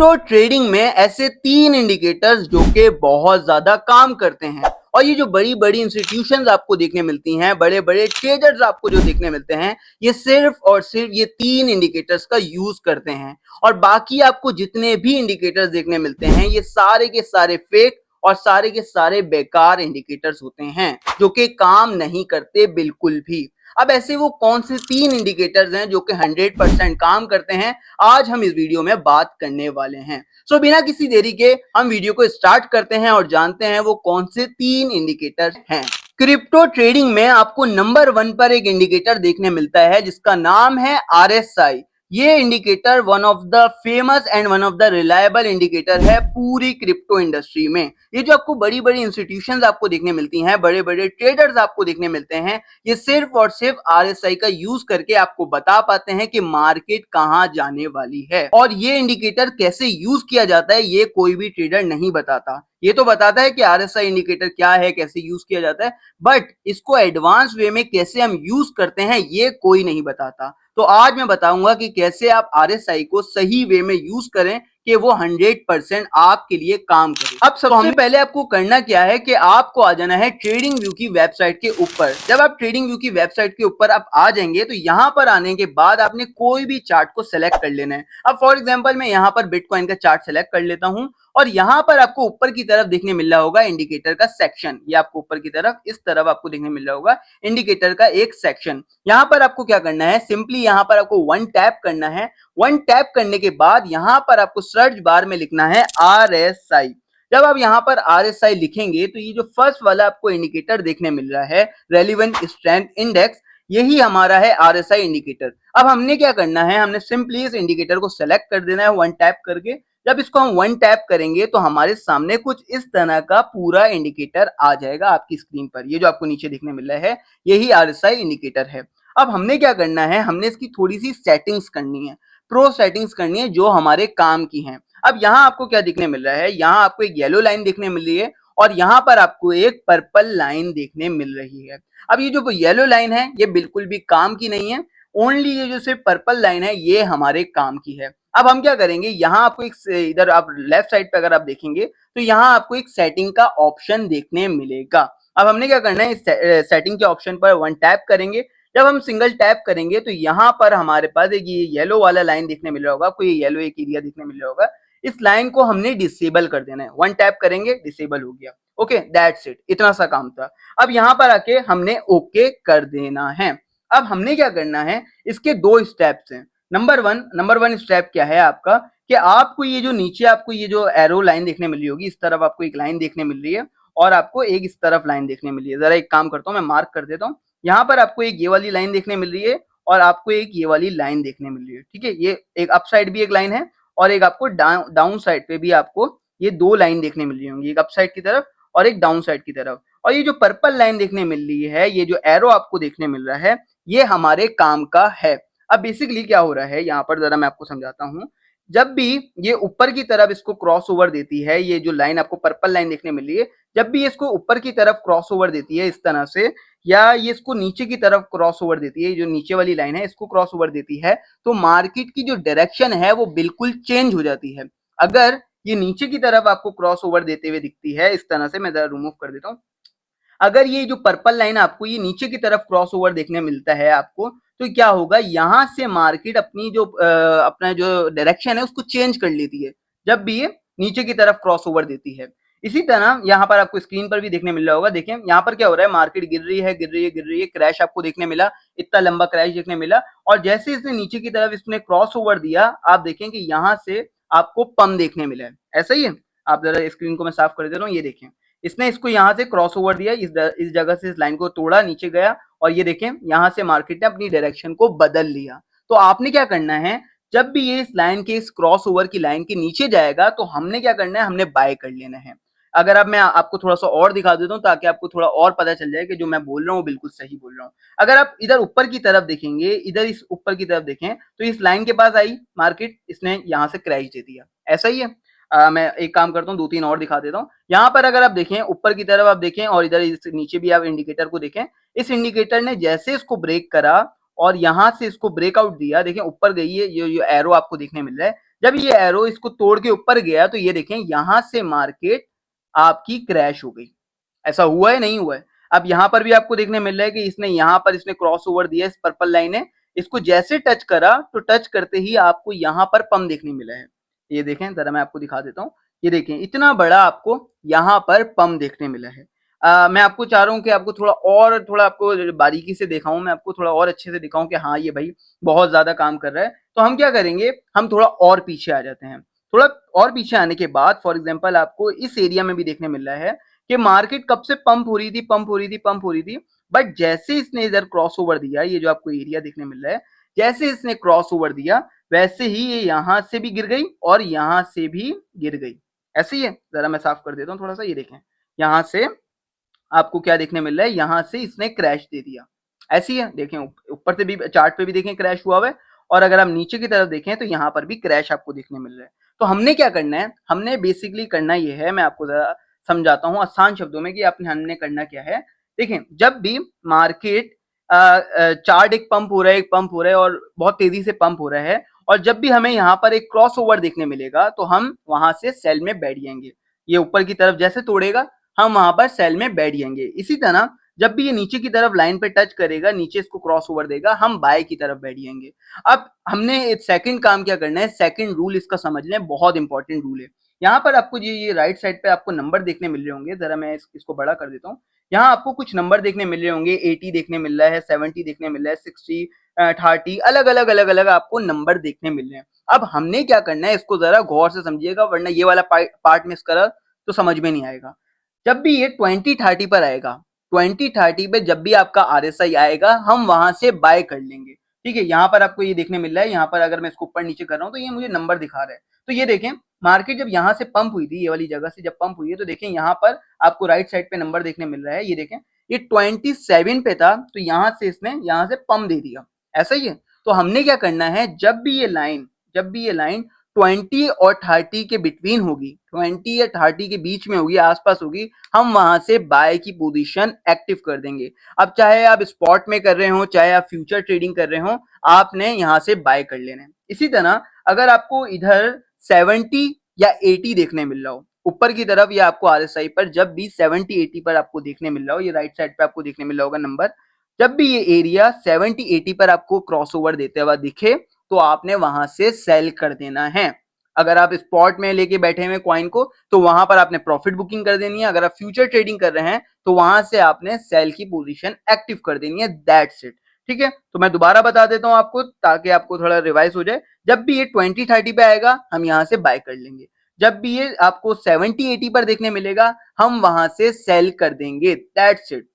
Crypto trading में ऐसे तीन इंडिकेटर्स जो कि बहुत ज्यादा काम करते हैं और ये जो बड़ी बड़ी इंस्टीट्यूशंस आपको देखने मिलती हैं, बड़े बड़े ट्रेडर्स आपको जो देखने मिलते हैं, ये सिर्फ और सिर्फ ये तीन इंडिकेटर्स का यूज करते हैं। और बाकी आपको जितने भी इंडिकेटर्स देखने मिलते हैं ये सारे के सारे फेक और सारे के सारे बेकार इंडिकेटर्स होते हैं जो कि काम नहीं करते बिल्कुल भी। अब ऐसे वो कौन से तीन इंडिकेटर्स हैं जो कि 100% काम करते हैं, आज हम इस वीडियो में बात करने वाले हैं। सो बिना किसी देरी के हम वीडियो को स्टार्ट करते हैं और जानते हैं वो कौन से तीन इंडिकेटर हैं। क्रिप्टो ट्रेडिंग में आपको नंबर 1 पर एक इंडिकेटर देखने मिलता है जिसका नाम है RSI। ये indicator one of the famous and one of the reliable indicator है पूरी क्रिप्टो इंडस्ट्री में। ये जो आपको बड़ी बड़ी इंस्टीट्यूशंस आपको देखने मिलती हैं, बड़े बड़े ट्रेडर्स आपको देखने मिलते हैं, ये सिर्फ और सिर्फ RSI का यूज करके आपको बता पाते हैं कि मार्केट कहां जाने वाली है। और ये इंडिकेटर कैसे यूज किया जाता है ये कोई भी ट्रेडर नहीं बताता। ये तो बताता है कि RSI इंडिकेटर क्या है, कैसे यूज किया जाता है, बट इसको एडवांस वे में कैसे हम यूज करते हैं ये कोई नहीं बताता। तो आज मैं बताऊंगा कि कैसे आप RSI को सही वे में यूज करें कि वो 100% आपके लिए काम करे। अब सबसे पहले आपको करना क्या है कि आपको आ जाना है ट्रेडिंग व्यू की वेबसाइट के ऊपर। जब आप ट्रेडिंग व्यू की वेबसाइट के ऊपर आप आ जाएंगे तो यहाँ पर आने के बाद आपने कोई भी चार्ट को सिलेक्ट कर लेना है। अब फॉर एग्जांपल मैं यहाँ पर बिटकॉइन का चार्ट सिलेक्ट कर लेता हूँ और यहाँ पर आपको ऊपर की तरफ देखने मिल रहा होगा इंडिकेटर का सेक्शन। ये आपको ऊपर की तरफ इस तरफ आपको देखने मिल रहा होगा इंडिकेटर का एक सेक्शन। यहाँ पर आपको क्या करना है, सिंपली यहाँ पर आपको वन टैप करना है। वन टैप करने के बाद यहाँ पर आपको सर्च बार में लिखना है RSI। जब आप यहाँ पर RSI लिखेंगे तो ये जो फर्स्ट वाला आपको इंडिकेटर देखने मिल रहा है रेलेवेंट स्ट्रेंथ इंडेक्स, यही हमारा है RSI इंडिकेटर। अब हमने क्या करना है, हमने सिंपली इस इंडिकेटर को सेलेक्ट कर देना है वन टैप करके। जब इसको हम वन टैप करेंगे तो हमारे सामने कुछ इस तरह का पूरा इंडिकेटर आ जाएगा आपकी स्क्रीन पर। ये जो आपको नीचे देखने मिल रहा है यही RSI इंडिकेटर है। अब हमने क्या करना है, हमने इसकी थोड़ी सी सेटिंग्स करनी है, प्रो सेटिंग्स करनी है जो हमारे काम की हैं। अब यहाँ आपको क्या देखने मिल रहा है, यहाँ आपको एक येलो लाइन देखने मिल रही है और यहाँ पर आपको एक पर्पल लाइन देखने मिल रही है। अब ये जो येलो लाइन है ये बिल्कुल भी काम की नहीं है, ओनली ये जो सिर्फ पर्पल लाइन है ये हमारे काम की है। अब हम क्या करेंगे, यहाँ आपको एक इधर आप लेफ्ट साइड पे अगर आप देखेंगे तो यहाँ आपको एक सेटिंग का ऑप्शन देखने मिलेगा। अब हमने क्या करना है, इस सेटिंग के ऑप्शन पर वन टैप करेंगे। जब हम सिंगल टैप करेंगे तो यहाँ पर हमारे पास एक ये येलो वाला लाइन देखने मिल रहा होगा आपको, ये येलो एक एरिया देखने मिल रहा होगा। इस लाइन को हमने डिसेबल कर देना है। वन टैप करेंगे डिसेबल हो गया। ओके, दैट्स इट, इतना सा काम था। अब यहाँ पर आके हमने ओके कर देना है। अब हमने क्या करना है, इसके दो स्टेप्स हैं। नंबर वन स्टेप क्या है आपका कि आपको ये जो नीचे आपको ये जो एरो लाइन देखने मिल रही होगी, इस तरफ आपको एक लाइन देखने मिल रही है और आपको एक इस तरफ लाइन देखने मिल रही है। जरा एक काम करता हूँ, मैं मार्क कर देता हूँ। यहाँ पर आपको एक ये वाली लाइन देखने मिल रही है और आपको एक ये वाली लाइन देखने मिल रही है। ठीक है, ये एक अप साइड भी एक लाइन है और एक आपको डाउन साइड पे भी आपको ये दो लाइन देखने मिल रही होंगी, एक अप साइड की तरफ और एक डाउन साइड की तरफ। और ये जो पर्पल लाइन देखने मिल रही है, ये जो एरो आपको देखने मिल रहा है, ये हमारे काम का है। अब बेसिकली क्या हो रहा है यहाँ पर, जरा मैं आपको समझाता हूँ। जब भी ये ऊपर की तरफ इसको क्रॉस ओवर देती है, ये जो लाइन आपको पर्पल लाइन देखने मिल रही है, जब भी इसको ऊपर की तरफ क्रॉस ओवर देती है इस तरह से, या ये इसको नीचे की तरफ क्रॉस ओवर देती है, जो नीचे वाली लाइन है इसको क्रॉस ओवर देती है, तो मार्केट की जो डायरेक्शन है वो बिल्कुल चेंज हो जाती है। अगर ये नीचे की तरफ आपको क्रॉस ओवर देते हुए दिखती है इस तरह से, मैं जरा रिमूव कर देता हूँ। अगर ये जो पर्पल लाइन आपको ये नीचे की तरफ क्रॉस ओवर देखने मिलता है आपको, तो क्या होगा, यहां से मार्केट अपनी जो अपना जो डायरेक्शन है उसको चेंज कर लेती है जब भी ये नीचे की तरफ क्रॉस ओवर देती है। इसी तरह यहाँ पर आपको स्क्रीन पर भी देखने मिल रहा होगा, देखें यहाँ पर क्या हो रहा है, मार्केट गिर रही है गिर रही है गिर रही है, क्रैश आपको देखने मिला, इतना लंबा क्रैश देखने मिला। और जैसे इसने नीचे की तरफ इसने क्रॉस ओवर दिया, आप देखें कि यहाँ से आपको पम देखने मिला है। ऐसा ही है, आप जरा स्क्रीन को मैं साफ कर दे रहा हूँ, ये देखें इसने इसको यहाँ से क्रॉस ओवर दिया, इस जगह से इस लाइन को तोड़ा, नीचे गया और ये देखें यहाँ से मार्केट ने अपनी डायरेक्शन को बदल लिया। तो आपने क्या करना है, जब भी ये इस लाइन के इस क्रॉस ओवर की लाइन के नीचे जाएगा तो हमने क्या करना है, हमने बाय कर लेना है। अगर अब मैं आपको थोड़ा सा और दिखा देता हूँ ताकि आपको थोड़ा और पता चल जाए कि जो मैं बोल रहा हूँ बिल्कुल सही बोल रहा हूँ। अगर आप इधर ऊपर की तरफ देखेंगे, इधर इस ऊपर की तरफ देखें तो इस लाइन के पास आई मार्केट, इसने यहाँ से क्रैश दे दिया। ऐसा ही है। मैं एक काम करता हूँ, दो तीन और दिखा देता हूँ। यहाँ पर अगर आप देखें ऊपर की तरफ आप देखें और इधर इस नीचे भी आप इंडिकेटर को देखें, इस इंडिकेटर ने जैसे इसको ब्रेक करा और यहाँ से इसको ब्रेकआउट दिया, देखें ऊपर गई है, ये एरो आपको देखने मिल रहा है, जब ये एरो इसको तोड़ के ऊपर गया तो ये देखें यहां से मार्केट आपकी क्रैश हो गई। ऐसा हुआ है नहीं हुआ है? अब यहाँ पर भी आपको देखने मिल रहा है कि इसने यहाँ पर इसने क्रॉस ओवर दिया, इस पर्पल लाइन ने इसको जैसे टच करा तो टच करते ही आपको यहाँ पर पम देखने मिला है। ये देखें जरा मैं आपको दिखा देता हूँ, ये देखें इतना बड़ा आपको यहाँ पर पम देखने मिला है। मैं आपको चाह रहा हूँ कि आपको थोड़ा आपको बारीकी से दिखाऊं, मैं आपको थोड़ा और अच्छे से दिखाऊं कि हाँ ये भाई बहुत ज्यादा काम कर रहा है। तो हम क्या करेंगे, हम थोड़ा और पीछे आ जाते हैं। थोड़ा और पीछे आने के बाद फॉर एग्जाम्पल आपको इस एरिया में भी देखने मिल रहा है कि मार्केट कब से पंप हो रही थी, पंप हो रही थी, पंप हो रही थी, बट जैसे इसने इधर क्रॉस ओवर दिया, ये जो आपको एरिया देखने मिल रहा है, जैसे इसने क्रॉस ओवर दिया वैसे ही ये यहां से भी गिर गई और यहां से भी गिर गई। ऐसे ही है, जरा मैं साफ कर देता हूँ थोड़ा सा, ये देखें यहां से आपको क्या देखने मिल रहा है, यहां से इसने क्रैश दे दिया। ऐसी है, देखें ऊपर से भी चार्ट पे भी देखें क्रैश हुआ हुआ है, और अगर आप नीचे की तरफ देखें तो यहाँ पर भी क्रैश आपको देखने मिल रहा है। तो हमने क्या करना है, हमने बेसिकली करना ये है, मैं आपको जरा समझाता हूँ आसान शब्दों में कि हमने करना क्या है। देखें जब भी मार्केट चार्ट एक पंप हो रहा है, एक पंप हो रहा है और बहुत तेजी से पंप हो रहा है, और जब भी हमें यहाँ पर एक क्रॉस ओवर देखने मिलेगा तो हम वहां से सेल में बैठ जाएंगे। ये ऊपर की तरफ जैसे तोड़ेगा हम वहां पर सेल में बैठ जाएंगे। इसी तरह जब भी ये नीचे की तरफ लाइन पे टच करेगा, नीचे इसको क्रॉस ओवर देगा, हम बाय की तरफ बैठ जाएंगे। अब हमने एक सेकंड काम क्या करना है, सेकंड रूल इसका समझ लें, बहुत इंपॉर्टेंट रूल है। यहाँ पर आपको ये राइट साइड पे आपको नंबर देखने मिल रहे होंगे, जरा मैं इसको बड़ा कर देता हूँ। यहाँ आपको कुछ नंबर देखने मिल रहे होंगे, 80 देखने मिल रहा है, 70 देखने मिल रहा है, 60, 30, अलग अलग आपको नंबर देखने मिल रहे हैं। अब हमने क्या करना है, इसको जरा गौर से समझिएगा, वरना ये वाला पार्ट मिस करा तो समझ में नहीं आएगा। जब भी ये 2030 पर आएगा, 2030 पे जब भी आपका आरएसआई आएगा हम वहां से बाय कर लेंगे। ठीक है, यहाँ पर आपको ये देखने मिल रहा है, यहाँ पर अगर मैं इसको ऊपर नीचे कर रहा हूँ तो ये मुझे नंबर दिखा रहा है। तो ये देखें मार्केट जब यहाँ से पंप हुई थी, ये वाली जगह से जब पंप हुई है, तो देखें यहाँ पर आपको राइट साइड पे नंबर देखने मिल रहा है। ये देखें ये 27 पे था, तो यहाँ से इसने यहाँ से पंप दे दिया। ऐसा ही है। तो हमने क्या करना है, जब भी ये लाइन 20 और 30 के बिटवीन होगी, 20 या 30 के बीच में होगी, आसपास होगी, हम वहां से बाय की पोजीशन एक्टिव कर देंगे। अब चाहे आप स्पॉट में कर रहे हो, चाहे आप फ्यूचर ट्रेडिंग कर रहे हो, आपने यहां से बाय कर लेना है। इसी तरह अगर आपको इधर 70 या 80 देखने मिल रहा हो ऊपर की तरफ, या आपको आरएसआई पर जब भी 70 80 पर आपको देखने मिल रहा हो, ये राइट साइड पे आपको देखने मिल रहा होगा नंबर, जब भी ये एरिया 70 80 पर आपको क्रॉस ओवर देते हुए दिखे तो आपने वहां से सेल कर देना है। अगर आप स्पॉट में लेके बैठे हुए कॉइन को तो वहां पर आपने प्रॉफिट बुकिंग कर देनी है। अगर आप फ्यूचर ट्रेडिंग कर रहे हैं तो वहां से आपने सेल की पोजीशन एक्टिव कर देनी है। That's it. ठीक है, तो मैं दोबारा बता देता हूं आपको ताकि आपको थोड़ा रिवाइज हो जाए। जब भी ये 20 30 पे आएगा हम यहां से बाय कर लेंगे। जब भी ये आपको 70 80 पर देखने मिलेगा हम वहां से सेल कर देंगे। That's it.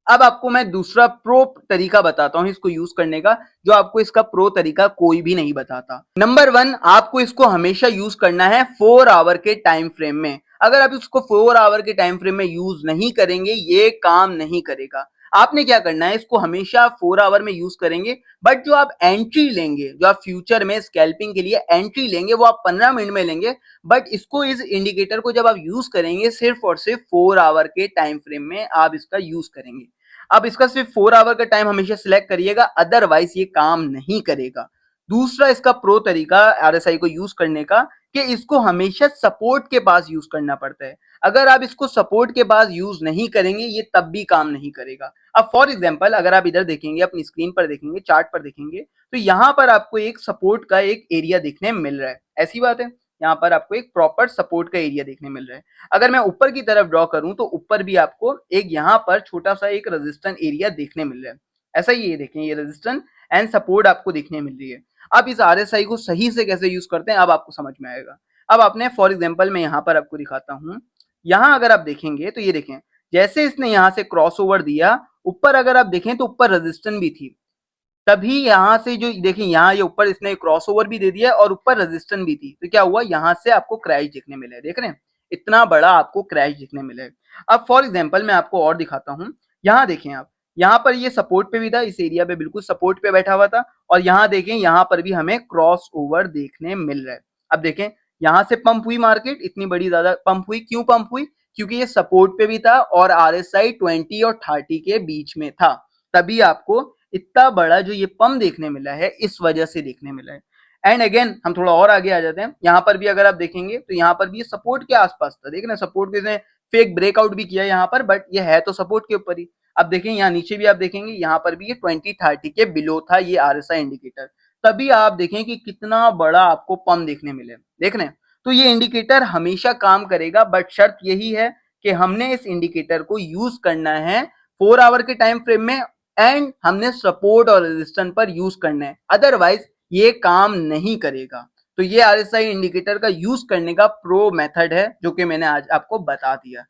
अब आपको मैं दूसरा प्रो तरीका बताता हूं इसको यूज करने का, जो आपको इसका प्रो तरीका कोई भी नहीं बताता। नंबर 1, आपको इसको हमेशा यूज करना है 4 आवर के टाइम फ्रेम में। अगर आप इसको 4 आवर के टाइम फ्रेम में यूज नहीं करेंगे ये काम नहीं करेगा। आपने क्या करना है, इसको हमेशा 4 आवर में यूज करेंगे, बट जो आप एंट्री लेंगे, जो आप फ्यूचर में स्कैल्पिंग के लिए एंट्री लेंगे वो आप 15 मिनट में लेंगे। बट इसको, इस इंडिकेटर को जब आप यूज करेंगे सिर्फ और सिर्फ 4 आवर के टाइम फ्रेम में आप इसका यूज करेंगे। अब इसका सिर्फ 4 आवर का टाइम हमेशा सिलेक्ट करिएगा, अदरवाइज ये काम नहीं करेगा। दूसरा इसका प्रो तरीका आरएसआई को यूज करने का, कि इसको हमेशा सपोर्ट के पास यूज करना पड़ता है। अगर आप इसको सपोर्ट के पास यूज नहीं करेंगे ये तब भी काम नहीं करेगा। अब फॉर एग्जांपल अगर आप इधर देखेंगे, अपनी स्क्रीन पर देखेंगे, चार्ट पर देखेंगे, तो यहाँ पर आपको एक सपोर्ट का एक एरिया देखने मिल रहा है। ऐसी बात है, यहाँ पर आपको एक प्रॉपर सपोर्ट का एरिया देखने मिल रहा है। अगर मैं ऊपर की तरफ ड्रॉ करूं तो ऊपर भी आपको एक यहाँ पर छोटा सा एक रेजिस्टेंस एरिया देखने मिल रहा है। ऐसा ही ये देखें, ये रेजिस्टेंस एंड सपोर्ट आपको देखने मिल रही है। अब इस आरएसआई को सही से कैसे यूज करते हैं अब आपको समझ में आएगा। अब आपने फॉर एग्जाम्पल मैं यहाँ पर आपको दिखाता हूँ, यहाँ अगर आप देखेंगे तो ये देखें जैसे इसने यहाँ से क्रॉस ओवर दिया, ऊपर अगर आप देखें तो ऊपर रेजिस्टेंस भी थी, तभी यहाँ से जो देखिए यहाँ ये ऊपर इसने क्रॉस ओवर भी दे दिया और ऊपर रेजिस्टेंस भी थी, तो क्या हुआ, यहाँ से आपको क्रैश देखने मिला है। देख रहे हैं इतना बड़ा आपको क्रैश देखने मिला है। अब फॉर एग्जांपल मैं आपको और दिखाता हूँ, यहाँ देखें आप, यहाँ पर ये सपोर्ट पे भी था, इस एरिया पे बिल्कुल सपोर्ट पे बैठा हुआ था, और यहाँ देखें यहाँ पर भी हमें क्रॉस ओवर देखने मिल रहा है। अब देखें यहाँ से पंप हुई मार्केट, इतनी बड़ी ज्यादा पंप हुई, क्यों पंप हुई, क्योंकि ये सपोर्ट पे भी था और आरएसआई 20 और 30 के बीच में था, तभी आपको इतना बड़ा जो ये पंप देखने मिला है इस वजह से देखने मिला है। एंड अगेन हम थोड़ा और आगे आ जाते हैं, यहाँ पर भी अगर आप देखेंगे तो यहाँ पर भी ये सपोर्ट के आसपास था, देख ना सपोर्ट के फेक ब्रेकआउट भी किया यहाँ पर, बट ये है तो सपोर्ट के ऊपर ही। अब देखें यहाँ नीचे भी आप देखेंगे, यहाँ पर भी ये 2030 के बिलो था ये आरएसआई इंडिकेटर, तभी आप देखें कि कितना बड़ा आपको पंप देखने मिले, देख रहे हैं। तो ये इंडिकेटर हमेशा काम करेगा, बट शर्त यही है कि हमने इस इंडिकेटर को यूज करना है 4 आवर के टाइम फ्रेम में, एंड हमने सपोर्ट और रेजिस्टेंस पर यूज करना है, अदरवाइज ये काम नहीं करेगा। तो ये आरएसआई इंडिकेटर का यूज करने का प्रो मेथड है जो कि मैंने आज आपको बता दिया।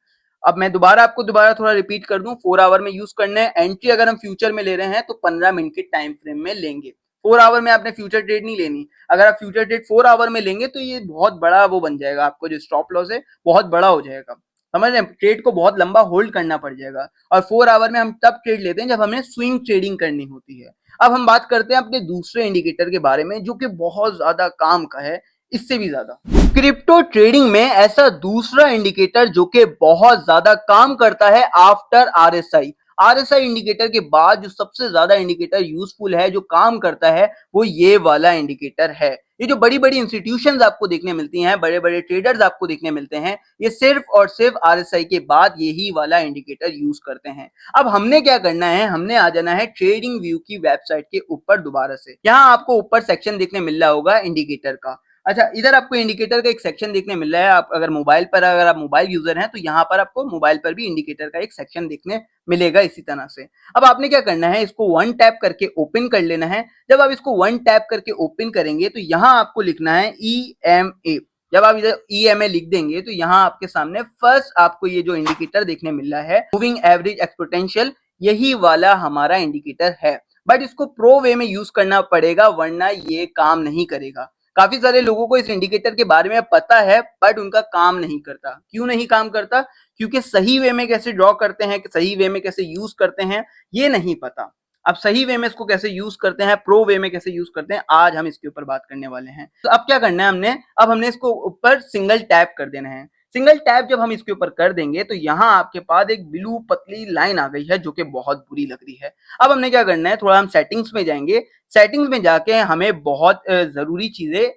अब मैं आपको दोबारा थोड़ा रिपीट कर दूं, 4 आवर में यूज करना है। एंट्री अगर हम फ्यूचर में ले रहे हैं तो 15 मिनट के टाइम फ्रेम में लेंगे। 4 आवर में आपने फ्यूचर ट्रेड नहीं लेनी। अगर आप फ्यूचर ट्रेड 4 आवर में लेंगे तो ये बहुत बड़ा वो बन जाएगा, आपको जो स्टॉप लॉस है बहुत बड़ा हो जाएगा, समझ रहे हैं, ट्रेड को बहुत लंबा होल्ड करना पड़ जाएगा। और 4 आवर में हम तब ट्रेड लेते हैं जब हमें स्विंग ट्रेडिंग करनी होती है। अब हम बात करते हैं अपने दूसरे इंडिकेटर के बारे में जो कि बहुत ज्यादा काम का है, इससे भी ज्यादा। क्रिप्टो ट्रेडिंग में ऐसा दूसरा इंडिकेटर जो कि बहुत ज्यादा काम करता है आफ्टर आरएसआई, आरएसआई इंडिकेटर के बाद जो सबसे ज्यादा इंडिकेटर यूजफुल है, जो काम करता है, वो ये वाला इंडिकेटर है। ये जो बड़ी बड़ी इंस्टीट्यूशंस आपको देखने मिलती हैं, बड़े बड़े ट्रेडर्स आपको देखने मिलते हैं, ये सिर्फ और सिर्फ आरएसआई के बाद यही वाला इंडिकेटर यूज करते हैं। अब हमने क्या करना है, हमने आ जाना है ट्रेडिंग व्यू की वेबसाइट के ऊपर दोबारा से। यहाँ आपको ऊपर सेक्शन देखने मिल रहा होगा इंडिकेटर का। अच्छा, इधर आपको इंडिकेटर का एक सेक्शन देखने मिल रहा है। आप अगर आप मोबाइल यूजर हैं तो यहाँ पर आपको मोबाइल पर भी इंडिकेटर का एक सेक्शन देखने मिलेगा इसी तरह से। अब आपने क्या करना है, इसको वन टैप करके ओपन कर लेना है। जब आप इसको वन टैप करके ओपन करेंगे तो यहाँ आपको लिखना है EMA। जब आप इधर EMA लिख देंगे तो यहाँ आपके सामने फर्स्ट आपको ये जो इंडिकेटर देखने मिल रहा है, मूविंग एवरेज एक्सपोनेंशियल, यही वाला हमारा इंडिकेटर है। बट इसको प्रो वे में यूज करना पड़ेगा वरना ये काम नहीं करेगा। काफी सारे लोगों को इस इंडिकेटर के बारे में पता है बट उनका काम नहीं करता। क्यों नहीं काम करता? क्योंकि सही वे में कैसे ड्रॉ करते हैं, सही वे में कैसे यूज करते हैं, ये नहीं पता। अब सही वे में इसको कैसे यूज करते हैं, प्रो वे में कैसे यूज करते हैं, आज हम इसके ऊपर बात करने वाले हैं। तो अब क्या करना है हमने, अब हमने इसको ऊपर सिंगल टैप कर देना है। सिंगल टैप जब हम इसके ऊपर कर देंगे तो यहाँ आपके पास एक ब्लू पतली लाइन आ गई है जो कि बहुत बुरी लग रही है। अब हमने क्या करना है, थोड़ा हम सेटिंग्स में जाएंगे। सेटिंग्स में जाके हमें बहुत जरूरी चीजें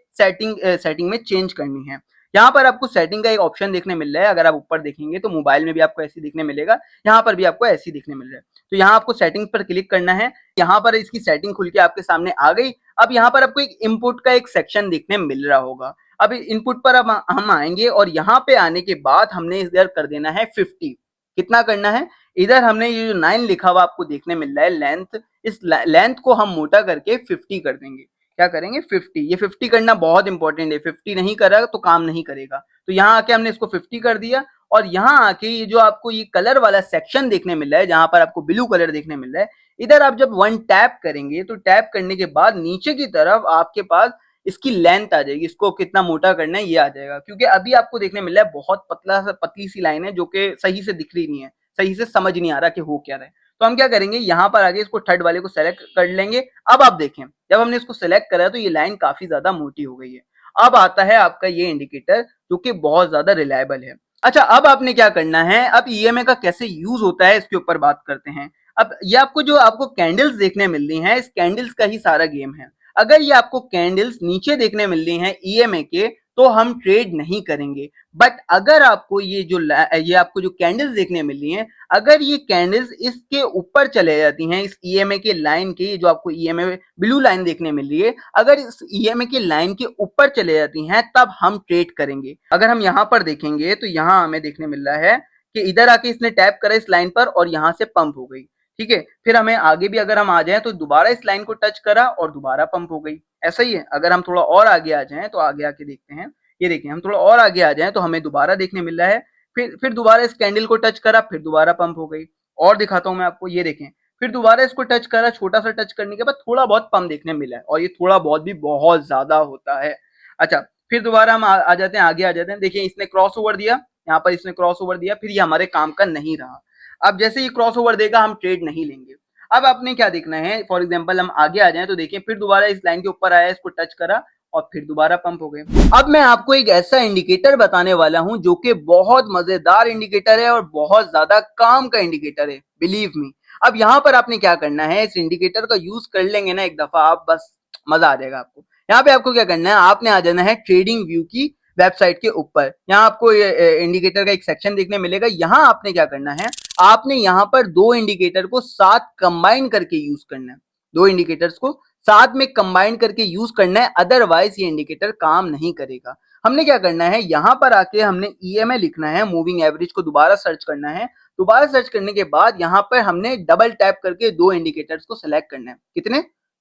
सेटिंग में चेंज करनी है। यहाँ पर आपको सेटिंग का एक ऑप्शन देखने मिल रहा है। अगर आप ऊपर देखेंगे तो मोबाइल में भी आपको ऐसे दिखने मिलेगा, यहाँ पर भी आपको ऐसे दिखने मिल रहा है। तो यहाँ आपको सेटिंग पर क्लिक करना है। यहाँ पर इसकी सेटिंग खुल के आपके सामने आ गई। अब यहाँ पर आपको एक इनपुट का एक सेक्शन देखने मिल रहा होगा। अब इनपुट पर अब हम आएंगे और यहाँ पे आने के बाद हमने इधर कर देना है 50। कितना करना है, इधर हमने ये जो 9 लिखा हुआ आपको देखने मिल रहा है लेंथ, इस लेंथ को हम मोटा करके 50 कर देंगे। क्या करेंगे, 50। ये 50 करना बहुत इंपॉर्टेंट है, 50 नहीं करा तो काम नहीं करेगा। तो यहाँ आके हमने इसको 50 कर दिया और यहाँ आके ये जो आपको ये कलर वाला सेक्शन देखने मिल रहा है, जहां पर आपको ब्लू कलर देखने मिल रहा है, इधर आप जब वन टैप करेंगे तो टैप करने के बाद नीचे की तरफ आपके पास इसकी लेंथ आ जाएगी, इसको कितना मोटा करना है ये आ जाएगा। क्योंकि अभी आपको देखने मिल रहा है बहुत पतली सी लाइन है जो कि सही से दिख रही नहीं है, सही से समझ नहीं आ रहा कि हो क्या रहा है। तो हम क्या करेंगे, यहाँ पर आगे इसको थर्ड वाले को सेलेक्ट कर लेंगे। अब आप देखें, जब हमने इसको सेलेक्ट करा तो ये लाइन काफी ज्यादा मोटी हो गई है। अब आता है आपका ये इंडिकेटर जो कि बहुत ज्यादा रिलायबल है। अच्छा, अब आपने क्या करना है, अब EMA का कैसे यूज होता है इसके ऊपर बात करते हैं। अब ये आपको कैंडल्स देखने मिल रही हैं, इस कैंडल्स का ही सारा गेम है। अगर ये आपको कैंडल्स नीचे देखने मिल रही हैं EMA के, तो हम ट्रेड नहीं करेंगे। बट अगर आपको ये आपको जो कैंडल्स देखने मिल रही हैं, अगर ये कैंडल्स इसके ऊपर चले जाती हैं, इस EMA के लाइन के, जो आपको EMA ब्लू लाइन देखने मिल रही है, अगर इस EMA के लाइन के ऊपर चले जाती हैं तब हम ट्रेड करेंगे। अगर हम यहाँ पर देखेंगे तो यहाँ हमें देखने मिल रहा है कि इधर आके इसने टैप करा इस लाइन पर और यहाँ से पंप हो गई। ठीक है, फिर हमें आगे भी अगर हम आ जाएं तो दोबारा इस लाइन को टच करा और दोबारा पंप हो गई। ऐसा ही है। अगर हम थोड़ा और आगे आ जाएं तो आगे आके देखते हैं, ये देखिए हम थोड़ा और आगे आ जाएं तो हमें दोबारा देखने मिल रहा है, फिर दोबारा इस कैंडल को टच करा, फिर दोबारा पंप हो गई। और दिखाता हूं मैं आपको, ये देखें, फिर दोबारा इसको टच करा, छोटा सा टच करने के बाद थोड़ा बहुत पंप देखने मिला है, और ये थोड़ा बहुत भी बहुत ज्यादा होता है। अच्छा, फिर दोबारा हम आ जाते हैं, आगे आ जाते हैं। देखिए इसने क्रॉस ओवर दिया, यहाँ पर इसने क्रॉस ओवर दिया, फिर ये हमारे काम का नहीं रहा। अब जैसे ये क्रॉस ओवर देगा हम ट्रेड नहीं लेंगे। अब आपने क्या देखना है, फॉर एग्जांपल हम आगे आ जाएं तो देखिए फिर दोबारा इस लाइन के ऊपर आया, इसको टच करा और फिर दोबारा पंप हो गए। अब मैं आपको एक ऐसा इंडिकेटर बताने वाला हूं जो कि बहुत मजेदार इंडिकेटर है और बहुत ज्यादा काम का इंडिकेटर है, बिलीव मी। अब यहाँ पर आपने क्या करना है, इस इंडिकेटर का यूज कर लेंगे ना एक दफा आप, बस मजा आ जाएगा आपको। यहाँ पे आपको क्या करना है, आपने आ जाना है ट्रेडिंग व्यू की वेबसाइट के ऊपर। यहाँ आपको इंडिकेटर का एक सेक्शन देखने मिलेगा। यहाँ आपने क्या करना है, आपने यहाँ पर दो इंडिकेटर को साथ कंबाइन करके यूज करना है, दो इंडिकेटर्स को साथ में कंबाइन करके यूज करना है, अदरवाइज ये इंडिकेटर काम नहीं करेगा। हमने क्या करना है, यहाँ पर आके हमने ईएमए लिखना है, मूविंग एवरेज को दोबारा सर्च करना है। दोबारा सर्च करने के बाद यहाँ पर हमने डबल टैप करके दो इंडिकेटर्स को सिलेक्ट करना है। कितने,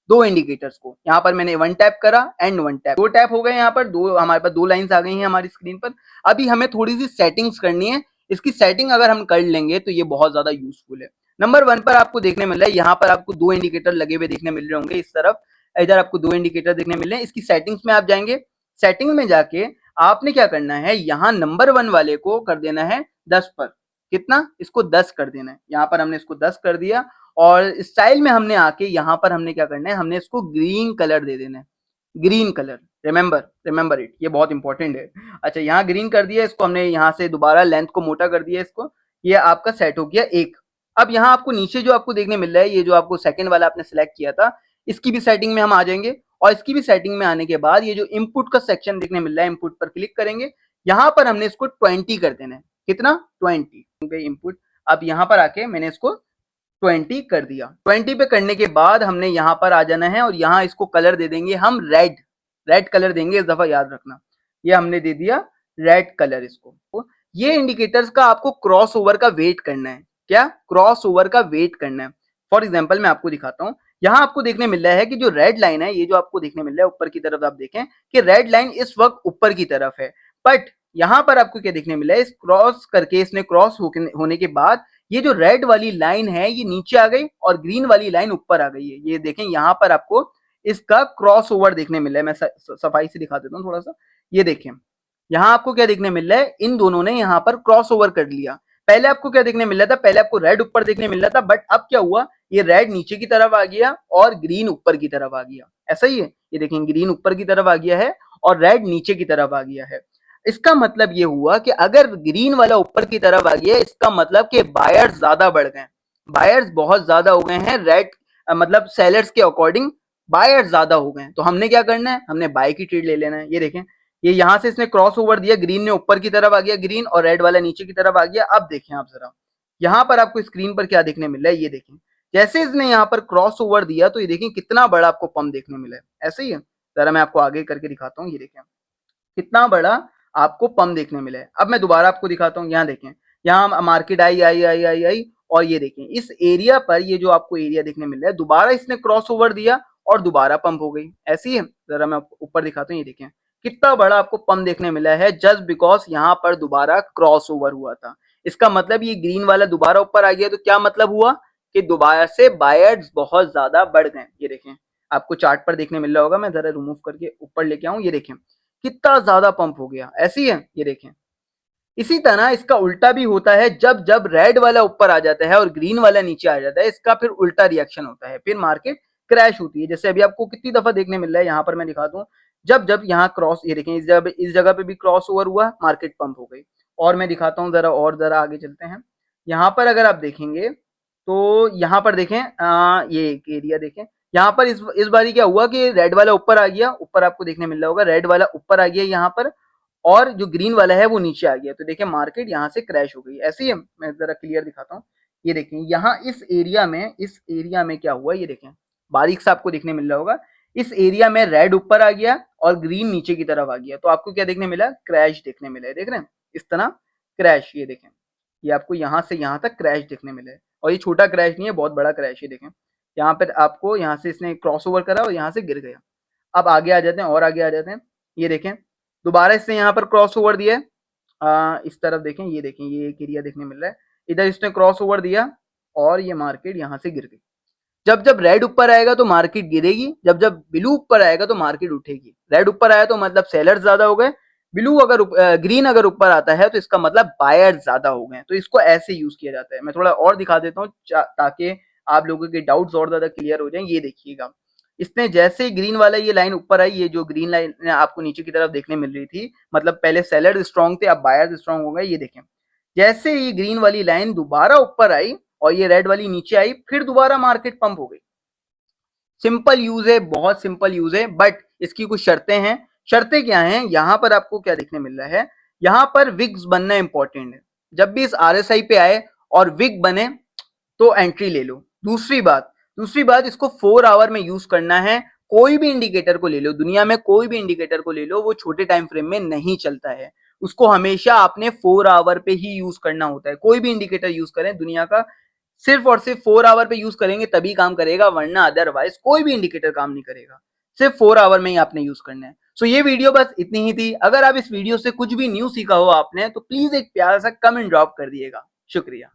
दो इंडिकेटर्स को। यहाँ पर मैंने वन टैप करा एंड वन टैप, दो टैप हो गए। यहाँ पर दो, हमारे पास दो लाइंस आ गई हैं हमारी स्क्रीन पर। अभी हमें थोड़ी सी सेटिंग्स करनी है। इसकी सेटिंग अगर हम कर लेंगे तो ये बहुत ज्यादा यूजफुल है। नंबर वन पर आपको देखने मिल रहा है, यहाँ पर आपको दो इंडिकेटर लगे हुए देखने मिल रहे होंगे इस तरफ, इधर आपको दो इंडिकेटर देखने मिल रहे हैं। इसकी सेटिंग्स में आप जाएंगे, सेटिंग में जाके आपने क्या करना है, यहाँ नंबर वन वाले को कर देना है 10 पर। कितना, इसको 10 कर देना है। यहाँ पर हमने इसको 10 कर दिया और स्टाइल में हमने आके यहाँ पर हमने क्या करना है, हमने इसको ग्रीन कलर दे देना है, ग्रीन कलर। रिमेंबर इट, ये बहुत इंपॉर्टेंट है। अच्छा, यहाँ ग्रीन कर दिया, इसको हमने यहाँ से दोबारा लेंथ को मोटा कर दिया इसको, ये आपका सेट हो गया एक। अब यहाँ आपको नीचे जो आपको देखने मिल रहा है, ये जो आपको सेकंड वाला आपने सेलेक्ट किया था, इसकी भी सेटिंग में हम आ जाएंगे। और इसकी भी सेटिंग में आने के बाद ये जो इनपुट का सेक्शन देखने मिल रहा है, इनपुट पर क्लिक करेंगे। यहाँ पर हमने इसको 20 कर देना है। कितना, 20 पे इनपुट। अब यहाँ पर आके मैंने इसको 20 कर दिया। 20 पे करने के बाद हमने यहाँ पर आ जाना है और यहाँ इसको कलर दे देंगे हम रेड, रेड कलर देंगे इस दफा, याद रखना। ये हमने दे दिया रेड कलर इसको। ये इंडिकेटर्स का आपको क्रॉस ओवर का वेट करना है। क्या, क्रॉस ओवर का वेट करना है। फॉर एग्जाम्पल मैं आपको दिखाता हूँ। यहाँ आपको देखने मिल रहा है कि जो रेड लाइन है, ये जो आपको देखने मिल रहा है ऊपर की तरफ, आप देखें कि रेड लाइन इस वक्त ऊपर की तरफ है। बट यहाँ पर आपको क्या देखने मिल रहा है, इस क्रॉस करके, इसने क्रॉस होने के बाद ये जो रेड वाली लाइन है ये नीचे आ गई और ग्रीन वाली लाइन ऊपर आ गई है। ये देखें, यहाँ पर आपको इसका क्रॉस ओवर देखने मिल रहा है। मैं सफाई से दिखा देता हूँ थोड़ा सा। ये देखें, यहाँ आपको क्या देखने मिल रहा है, इन दोनों ने यहाँ पर क्रॉस ओवर कर लिया। पहले आपको क्या देखने मिल रहा था, पहले आपको रेड ऊपर देखने मिल रहा था, बट अब क्या हुआ, ये रेड नीचे की तरफ आ गया और ग्रीन ऊपर की तरफ आ गया। ऐसा ही है, ये देखें, ग्रीन ऊपर की तरफ आ गया है और रेड नीचे की तरफ आ गया है। इसका मतलब ये हुआ कि अगर ग्रीन वाला ऊपर की तरफ आ गया, इसका मतलब कि बायर्स ज्यादा बढ़ गए, बायर्स बहुत ज्यादा हो गए हैं। रेड मतलब सेलर्स के अकॉर्डिंग बायर्स ज्यादा हो गए हैं। तो हमने क्या करना है, हमने बाय की ट्रेड ले लेना है। ये देखें, ये यहां से इसने क्रॉस ओवर दिया, ग्रीन ने ऊपर की तरफ आ गया ग्रीन, और रेड वाला नीचे की तरफ आ गया। अब देखें आप जरा, यहाँ पर आपको स्क्रीन पर क्या देखने मिल रहा है, ये देखें, जैसे इसने यहाँ पर क्रॉस ओवर दिया तो ये देखें कितना बड़ा आपको पंप देखने मिला है। ऐसे ही है, जरा मैं आपको आगे करके दिखाता हूँ। ये देखें कितना बड़ा आपको पंप देखने मिला है। अब मैं दोबारा आपको दिखाता हूँ। यहाँ देखें, यहाँ मार्केट आई आई आई आई आई और ये देखें इस एरिया पर, ये जो आपको एरिया देखने मिल रहा है, दोबारा इसने क्रॉस ओवर दिया और दोबारा पंप हो गई। ऐसी है, जरा मैं आपको ऊपर दिखाता हूँ। ये देखें कितना बड़ा आपको पंप देखने मिला है, जस्ट बिकॉज यहाँ पर दोबारा क्रॉस ओवर हुआ था। इसका मतलब ये ग्रीन वाला दोबारा ऊपर आ गया, तो क्या मतलब हुआ कि दोबारा से बायर्स बहुत ज्यादा बढ़ गए। ये देखें, आपको चार्ट पर देखने मिल रहा होगा, मैं जरा रिमूव करके ऊपर लेके आऊं। ये देखें कितना ज्यादा पंप हो गया। ऐसी है, ये देखें। इसी तरह इसका उल्टा भी होता है, जब जब रेड वाला ऊपर आ जाता है और ग्रीन वाला नीचे आ जाता है, इसका फिर उल्टा रिएक्शन होता है, फिर मार्केट क्रैश होती है। जैसे अभी आपको कितनी दफा देखने मिल रहा है, यहाँ पर मैं दिखा दूं, जब जब यहाँ क्रॉस, ये देखें इस जगह पे भी क्रॉस ओवर हुआ, मार्केट पंप हो गई। और मैं दिखाता हूँ जरा, और जरा आगे चलते हैं। यहाँ पर अगर आप देखेंगे तो यहाँ पर देखें, ये एक एरिया देखें, यहाँ पर इस बारी क्या हुआ कि रेड वाला ऊपर आ गया, ऊपर आपको देखने मिल रहा होगा, रेड वाला ऊपर आ गया यहाँ पर, और जो ग्रीन वाला है वो नीचे आ गया। तो देखिए मार्केट यहाँ से क्रैश हो गई। ऐसी है, मैं जरा क्लियर दिखाता हूँ। ये देखें, यहाँ इस एरिया में क्या हुआ, ये देखें बारीक सा आपको देखने मिल रहा होगा। इस एरिया में रेड ऊपर आ गया और ग्रीन नीचे की तरफ आ गया, तो आपको क्या देखने मिला, क्रैश देखने मिला है। देख रहे हैं इस तरह क्रैश। ये देखें, ये आपको यहाँ से यहाँ तक क्रैश देखने मिला है, और ये छोटा क्रैश नहीं है, बहुत बड़ा क्रैश है। देखें यहाँ पर आपको, यहाँ से इसने क्रॉस ओवर करा और यहाँ से गिर गया। अब आगे आ जाते हैं, और आगे आ जाते हैं। ये देखें दोबारा इसने यहाँ पर क्रॉस ओवर दिया है, इस तरफ देखें, ये देखें, ये एक एरिया देखने मिल रहा है, इधर इसने क्रॉस ओवर दिया और ये मार्केट यहाँ से गिर गई। जब जब रेड ऊपर आएगा तो मार्केट गिरेगी, जब जब ब्लू ऊपर आएगा तो मार्केट उठेगी। रेड ऊपर आया तो मतलब सेलर्स ज्यादा हो गए, ब्लू अगर ग्रीन अगर ऊपर आता है तो इसका मतलब बायर ज्यादा हो गए। तो इसको ऐसे यूज किया जाता है। मैं थोड़ा और दिखा देता हूँ ताकि आप लोगों के डाउट्स और ज्यादा क्लियर हो जाएं। ये देखिएगा, इसने जैसे ही ग्रीन वाला ये लाइन ऊपर आई, ये जो ग्रीन लाइन आपको नीचे की तरफ देखने मिल रही थी, मतलब पहले सेलर्स स्ट्रांग थे, अब बायर्स स्ट्रांग हो गए। ये देखें, जैसे ही ग्रीन वाली लाइन दोबारा ऊपर आई और ये रेड वाली नीचे आई, फिर दोबारा मार्केट पंप हो गई। सिंपल यूज है, बहुत सिंपल यूज है, बट इसकी कुछ शर्तें हैं। शर्तें क्या हैं? यहाँ पर आपको क्या देखने मिल रहा है, यहाँ पर विक्स बनना इंपॉर्टेंट है। जब भी इस RSI पे आए और विक बने तो एंट्री ले लो। दूसरी बात इसको 4 आवर में यूज करना है। कोई भी इंडिकेटर को ले लो, दुनिया में कोई भी इंडिकेटर को ले लो, वो छोटे टाइम फ्रेम में नहीं चलता है। उसको हमेशा आपने 4 आवर पे ही यूज करना होता है। कोई भी इंडिकेटर यूज करें दुनिया का, सिर्फ और सिर्फ 4 आवर पे यूज करेंगे तभी काम करेगा, वरना अदरवाइज कोई भी इंडिकेटर काम नहीं करेगा। सिर्फ 4 आवर में ही आपने यूज करना है। सो ये वीडियो बस इतनी ही थी। अगर आप इस वीडियो से कुछ भी न्यू सीखा हो आपने, तो प्लीज एक प्यारा सा कमेंट ड्रॉप कर दिएगा। शुक्रिया।